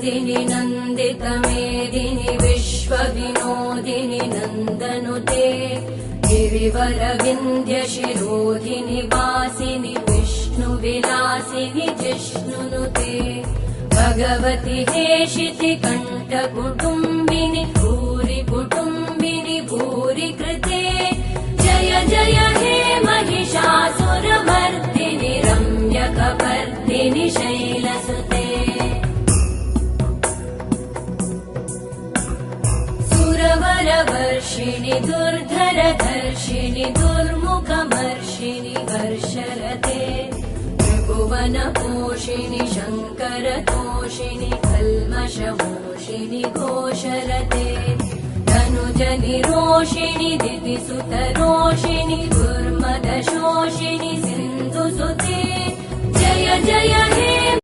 नन्दिनि नन्दितमेदिनि विश्वविनोदिनि नन्दनुते गिरिवरविन्ध्यशिरोधिनि वासिनि विष्णुविलासिनि जिष्णुनुते भगवति हेशिति कण्ठकुटुम्बिनि भूरि कुटुम्बिनि भूरि कृते जय जय हे महिषासुरमर्दिनि रम्यकपर्दिनि शैलसुते सुरवरवर्षिणि दुर्धरधर्षिणि दुर्मुखमर्षिणि वर्षरते त्रिभुवनपोषिणि शङ्करतोषिणि कल्मषमोषिणि घोषरते धनुजनिरोषिणि दितिसुतरोषिणि दुर्मदशोषिणि सिन्धुसुते जय जय हे